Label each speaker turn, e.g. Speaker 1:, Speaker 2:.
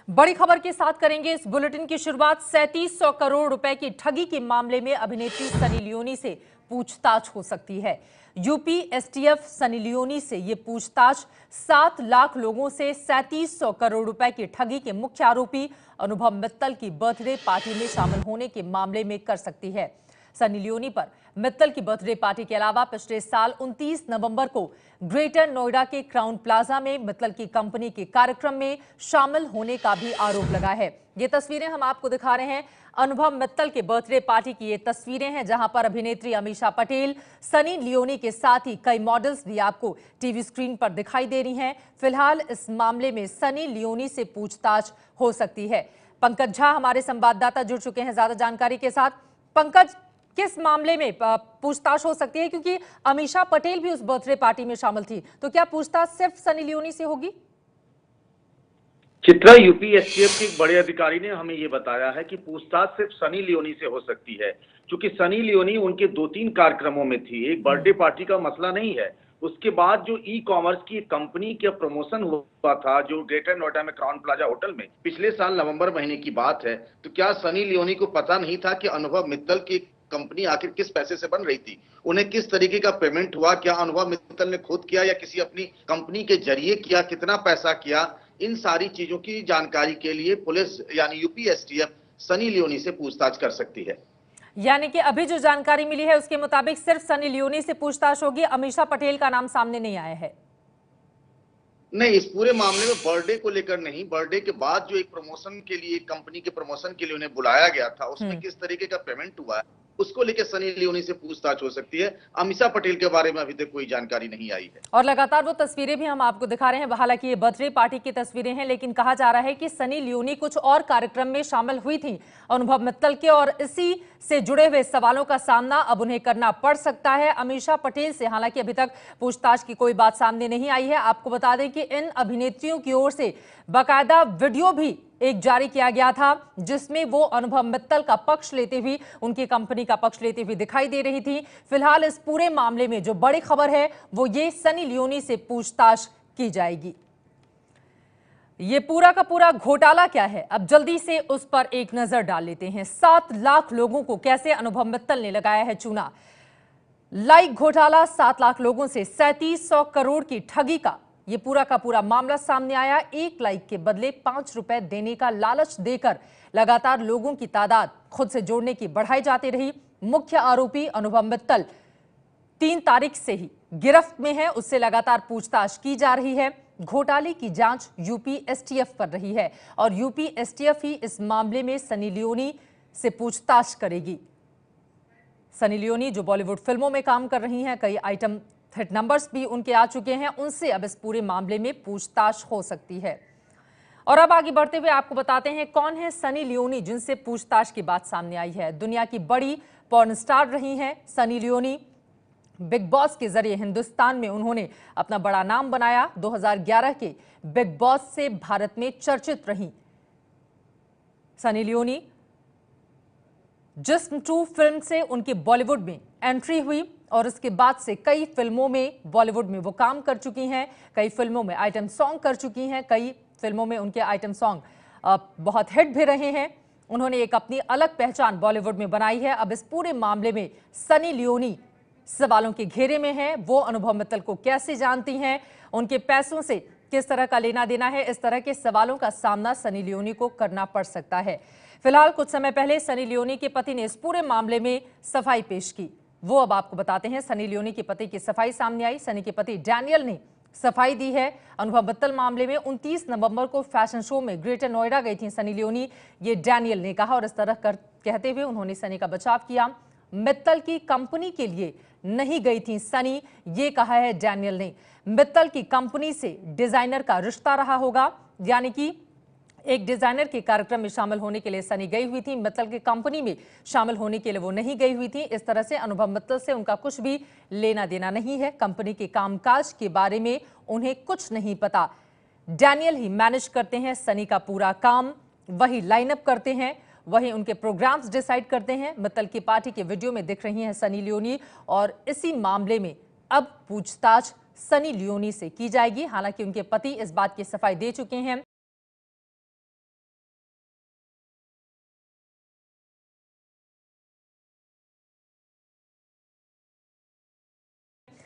Speaker 1: बड़ी खबर के साथ करेंगे इस बुलेटिन की शुरुआत। 3700 करोड़ रुपए की ठगी के मामले में अभिनेत्री सनी लियोनी से पूछताछ हो सकती है। यूपी एसटीएफ सनी लियोनी से ये पूछताछ 7 लाख लोगों से 3700 करोड़ रुपए की ठगी के मुख्य आरोपी अनुभव मित्तल की बर्थडे पार्टी में शामिल होने के मामले में कर सकती है। सनी लियोनी पर मित्तल की बर्थडे पार्टी के अलावा पिछले साल 29 नवंबर को ग्रेटर नोएडा के क्राउन प्लाजा में मित्तल की कंपनी के कार्यक्रम में शामिल होने का भी आरोप लगा है। ये तस्वीरें हम आपको दिखा रहे हैं। अनुभव मित्तल के बर्थडे पार्टी की ये तस्वीरें हैं, जहां पर अभिनेत्री अमीषा पटेल, सनी लियोनी के साथ ही कई मॉडल्स भी आपको टीवी स्क्रीन पर दिखाई दे रही हैं। फिलहाल इस मामले में सनी लियोनी से पूछताछ हो सकती है। पंकज झा हमारे संवाददाता जुड़ चुके हैं ज्यादा जानकारी के साथ। पंकज, किस मामले में पूछताछ हो सकती है, क्योंकि अमीषा पटेल भी उस बर्थडे पार्टी में शामिल थी, तो क्या पूछताछ सिर्फ सनी लियोनी से होगी?
Speaker 2: चित्रा, यूपी एसटीएफ के एक बड़े अधिकारी ने हमें ये बताया है कि पूछताछ सिर्फ सनी लियोनी से हो सकती है, क्योंकि सनी लियोनी उनके 2-3 कार्यक्रमों में थी। एक बर्थडे पार्टी का मसला नहीं है, उसके बाद जो ई कॉमर्स की कंपनी का प्रमोशन हुआ था जो ग्रेटर नोएडा में क्राउन प्लाजा होटल में पिछले साल नवंबर महीने की बात है, तो क्या सनी लियोनी को पता नहीं था कि अनुभव मित्तल की कंपनी आखिर किस पैसे से बन रही थी, उन्हें किस तरीके का पेमेंट हुआ, क्या अनुभव मित्तल ने खुद किया या किसी अपनी कंपनी के जरिए किया, कितना पैसा किया, इन सारी चीजों की जानकारी के लिए पुलिस यानी यूपी एसटीएफ सनी लियोनी से पूछताछ कर सकती है।
Speaker 1: यानी कि अभी जो जानकारी मिली है उसके मुताबिक सिर्फ सनी लियोनी से पूछताछ होगी, अमीषा पटेल का नाम सामने नहीं आया है।
Speaker 2: नहीं, इस पूरे मामले में बर्थडे को लेकर नहीं, बर्थडे के बाद जो एक प्रमोशन के लिए, कंपनी के प्रमोशन के लिए उन्हें बुलाया गया था, उसमें किस तरीके का पेमेंट हुआ है उसको लेकर सनी लियोनी से पूछताछ हो सकती है। अमीषा पटेल के बारे में अभी तक कोई जानकारी नहीं आई है।
Speaker 1: और लगातार वो तस्वीरें भी हम आपको दिखा रहे हैं। हालांकि ये बर्थडे पार्टी की तस्वीरें हैं, लेकिन कहा जा रहा है कि सनी लियोनी कुछ और कार्यक्रम में शामिल हुई थी अनुभव मित्तल के, और इसी से जुड़े हुए सवालों का सामना अब उन्हें करना पड़ सकता है अमीषा पटेल से। हालांकि अभी तक पूछताछ की कोई बात सामने नहीं आई है। आपको बता दें कि इन अभिनेत्रियों की ओर से बाकायदा वीडियो भी एक जारी किया गया था, जिसमें वो अनुभव मित्तल का पक्ष लेते हुए, उनकी कंपनी का पक्ष लेते हुए दिखाई दे रही थी। फिलहाल इस पूरे मामले में जो बड़ी खबर है वो ये सनी लियोनी से पूछताछ की जाएगी। ये पूरा का पूरा घोटाला क्या है, अब जल्दी से उस पर एक नजर डाल लेते हैं। 7 लाख लोगों को कैसे अनुभव मित्तल ने लगाया है चूना। लाइक घोटाला, 7 लाख लोगों से 3700 करोड़ की ठगी का ये पूरा का पूरा मामला सामने आया। 1 लाइक के बदले 5 रुपए देने का लालच देकर लगातार लोगों की तादाद खुद से जोड़ने की बढ़ाई जाती रही। मुख्य आरोपी अनुभव मित्तल 3 तारीख से ही गिरफ्त में है, उससे लगातार पूछताछ की जा रही है। घोटाले की जांच यूपी एसटीएफ कर रही है और यूपी एसटीएफ ही इस मामले में सनी लियोनी से पूछताछ करेगी। सनी लियोनी जो बॉलीवुड फिल्मों में काम कर रही हैं, कई आइटम हिट नंबर्स भी उनके आ चुके हैं, उनसे अब इस पूरे मामले में पूछताछ हो सकती है। और अब आगे बढ़ते हुए आपको बताते हैं कौन है सनी लियोनी जिनसे पूछताछ की बात सामने आई है। दुनिया की बड़ी पॉर्न स्टार रही हैं सनी लियोनी। बिग बॉस के जरिए हिंदुस्तान में उन्होंने अपना बड़ा नाम बनाया। 2011 के बिग बॉस से भारत में चर्चित रही सनी लियोनी। जिस्म 2 फिल्म से उनकी बॉलीवुड में एंट्री हुई और उसके बाद से कई फिल्मों में बॉलीवुड में वो काम कर चुकी हैं, कई फिल्मों में आइटम सॉन्ग कर चुकी हैं, कई फिल्मों में उनके आइटम सॉन्ग बहुत हिट भी रहे हैं। उन्होंने एक अपनी अलग पहचान बॉलीवुड में बनाई है। अब इस पूरे मामले में सनी लियोनी सवालों के घेरे में है। वो अनुभव मित्तल को कैसे जानती हैं, उनके पैसों से किस तरह का लेना देना है, इस तरह के सवालों का सामना सनी लियोनी को करना पड़ सकता है। फिलहाल कुछ समय पहले सनी लियोनी के पति ने इस पूरे मामले में सफाई पेश की। वो अब आपको बताते हैं। सनी लियोनी के पति की सफाई सामने आई। सनी के पति डैनियल ने सफाई दी है अनुभव मित्तल मामले में। 29 नवंबर को फैशन शो में ग्रेटर नोएडा गई थी सनी लियोनी, ये डैनियल ने कहा, और इस तरह कहते हुए उन्होंने सनी का बचाव किया। मित्तल की कंपनी के लिए नहीं गई थी सनी, ये कहा है डैनियल ने। मित्तल की कंपनी से डिजाइनर का रिश्ता रहा होगा, यानी कि एक डिजाइनर के कार्यक्रम में शामिल होने के लिए सनी गई हुई थी, मित्तल की कंपनी में शामिल होने के लिए वो नहीं गई हुई थी। इस तरह से अनुभव मित्तल से उनका कुछ भी लेना देना नहीं है। कंपनी के कामकाज के बारे में उन्हें कुछ नहीं पता। डैनियल ही मैनेज करते हैं सनी का पूरा काम, वही लाइनअप करते हैं, वही उनके प्रोग्राम्स डिसाइड करते हैं। मित्तल की पार्टी के वीडियो में दिख रही हैं सनी लियोनी, और इसी मामले में अब पूछताछ सनी लियोनी से की जाएगी। हालांकि उनके पति इस बात की सफाई दे चुके हैं